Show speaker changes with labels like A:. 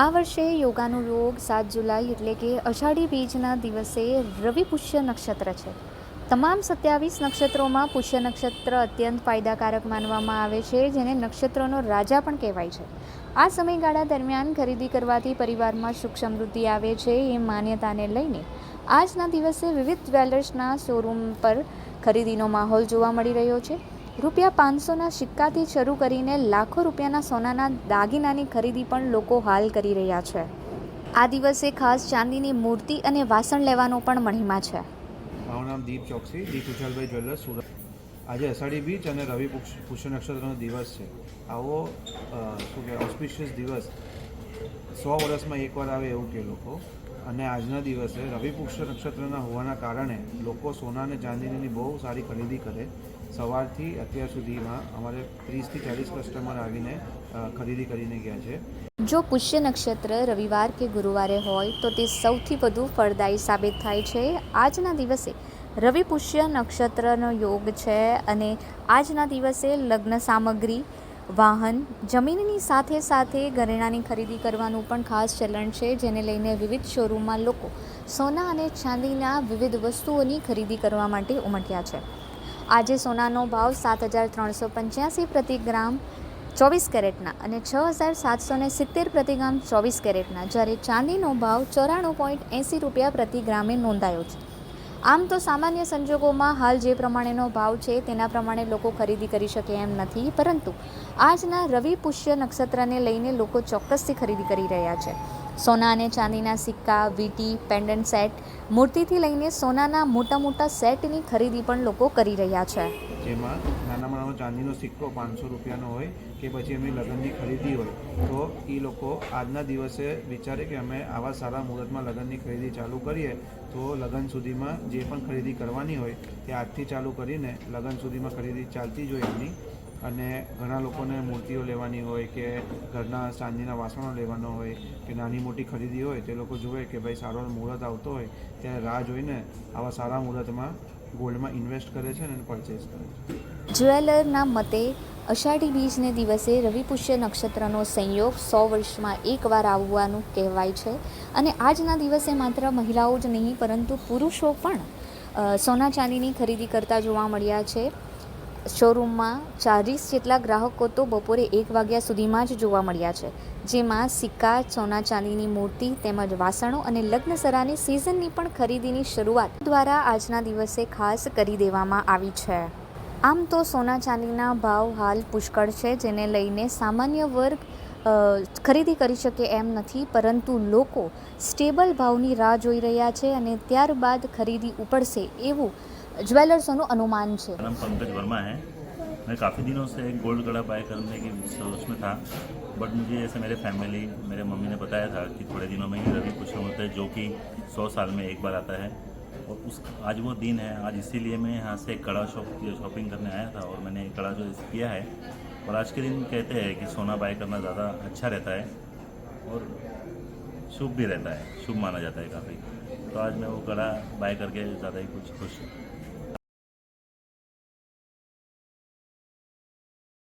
A: આ વર્ષે યોગાનો યોગ 7 જુલાઈ એટલે કે અષાઢી બીજના દિવસે રવિ પુષ્ય નક્ષત્ર છે. તમામ 27 નક્ષત્રોમાં પુષ્ય નક્ષત્ર અત્યંત ફાયદાકારક માનવામાં આવે છે, જેને નક્ષત્રોનો રાજા પણ કહેવાય છે. આ સમયગાળા દરમિયાન ખરીદી કરવાથી પરિવારમાં સુખ સમૃદ્ધિ આવે છે એ માન્યતાને લઈને આજના દિવસે વિવિધ જ્વેલર્સના શોરૂમ પર ખરીદીનો માહોલ જોવા મળી રહ્યો છે. ₹500ના સિક્કાથી શરૂ કરીને લાખો રૂપિયાના સોનાના દાગીનાની ખરીદી પણ લોકો હાલ કરી રહ્યા છે. આ દિવસે ખાસ ચાંદીની મૂર્તિ અને વાસણ લેવાનો પણ મહિમા છે.
B: મારું નામ દીપ ચોકસી, દીપ ઉછાલભાઈ જ્વેલર્સ, સુરત. આજે અષાઢી બીજ અને રવિ પુષ્ય નક્ષત્રનો દિવસ છે. આવો શું કહેવાય ઓસ્પિશિયસ દિવસ 100 વર્ષમાં એકવાર આવે એવું કે લોકો. અને આજના દિવસે રવિ પુષ્ય નક્ષત્રના હોવાના કારણે લોકો સોના અને ચાંદીની બહુ સારી ખરીદી કરે. સવારથી અત્યાર સુધીમાં અમારે 30થી 40 કસ્ટમર આવીને ખરીદી કરીને ગયા છે.
A: જો પુષ્ય નક્ષત્ર રવિવાર કે ગુરુવારે હોય તો તે સૌથી વધુ ફળદાયી સાબિત થાય છે. આજના દિવસે રવિ પુષ્ય નક્ષત્રનો યોગ છે અને આજના દિવસે લગ્ન સામગ્રી, વાહન, જમીનની સાથે સાથે ઘરેણાંની ખરીદી કરવાનું પણ ખાસ ચલણ છે, જેને લઈને વિવિધ શોરૂમમાં લોકો સોના અને ચાંદીના વિવિધ વસ્તુઓની ખરીદી કરવા માટે ઉમટ્યા છે. આજે સોનાનો ભાવ 7,385 પ્રતિ ગ્રામ 24 કેરેટના અને 6,770 પ્રતિ ગ્રામ 24 કેરેટના, જ્યારે ચાંદીનો ભાવ ₹94.80 પ્રતિ ગ્રામે નોંધાયો છે. આમ તો સામાન્ય સંજોગોમાં હાલ જે પ્રમાણેનો ભાવ છે તેના પ્રમાણે લોકો ખરીદી કરી શકે એમ નથી, પરંતુ આજના રવિ પુષ્ય નક્ષત્રને લઈને લોકો ચોક્કસથી ખરીદી કરી રહ્યા છે. સોના અને ચાંદીના સિક્કા, વીંટી, પેન્ડન્ટ સેટ, મૂર્તિથી લઈને સોનાના મોટા મોટા સેટની ખરીદી પણ લોકો કરી રહ્યા છે.
B: જેમાં નાનામાં ચાંદીનો સિક્કો ₹500 હોય કે પછી એમની લગ્નની ખરીદી હોય તો એ લોકો આજના દિવસે વિચારે કે અમે આવા સારા મુહૂર્તમાં લગ્નની ખરીદી ચાલુ કરીએ તો લગ્ન સુધીમાં જે પણ ખરીદી કરવાની હોય તે આજથી ચાલુ કરીને લગ્ન સુધીમાં ખરીદી ચાલતી જ હોય એમની. અને ઘણા લોકોને મૂર્તિઓ લેવાની હોય કે ઘરના ચાંદીના વાસણો લેવાનો હોય કે નાની મોટી ખરીદી હોય તે લોકો જુએ કે ભાઈ સારો મુહૂર્ત આવતો હોય ત્યારે રાહ જોઈને આવા સારા મુહૂર્તમાં ગોલ્ડમાં ઇન્વેસ્ટ કરે છે અને પરચેસ કરે છે.
A: જ્વેલરના મતે અષાઢી બીજને દિવસે રવિ પુષ્ય નક્ષત્રનો સંયોગ 100 વર્ષમાં એકવાર આવવાનું કહેવાય છે અને આજના દિવસે માત્ર મહિલાઓ જ નહીં પરંતુ પુરુષો પણ સોના ચાંદીની ખરીદી કરતા જોવા મળ્યા છે. શોરૂમમાં 40 જેટલા ગ્રાહકો તો બપોરે 1 વાગ્યા સુધીમાં જ જોવા મળ્યા છે, જેમાં સિક્કા, સોના ચાંદીની મૂર્તિ તેમજ વાસણો અને લગ્નસરાની સિઝનની પણ ખરીદીની શરૂઆત દ્વારા આજના દિવસે ખાસ કરી દેવામાં આવી છે. આમ તો સોના ચાંદીના ભાવ હાલ પુષ્કળ છે, જેને લઈને સામાન્ય વર્ગ ખરીદી કરી શકે એમ નથી, પરંતુ લોકો સ્ટેબલ ભાવની રાહ જોઈ રહ્યા છે અને ત્યારબાદ ખરીદી ઉપડશે એવું ज्वेलर्सों अनुमान है.
C: नाम पंकज वर्मा है. मैं काफ़ी दिनों से एक गोल्ड कड़ा बाय करने की सोच में था, बट मुझे ऐसे मेरे फैमिली, मेरे मम्मी ने बताया था कि थोड़े दिनों में ही रवि पुष्य होता है जो कि 100 साल में एक बार आता है और उस आज वो दिन है. आज इसीलिए मैं यहाँ से कड़ा शॉपिंग करने आया था और मैंने कड़ा जो किया है. और आज के दिन कहते हैं कि सोना बाय करना ज़्यादा अच्छा रहता है और शुभ भी रहता है, शुभ माना जाता है काफ़ी. तो आज मैं वो कड़ा बाय करके ज़्यादा ही कुछ खुश हूँ.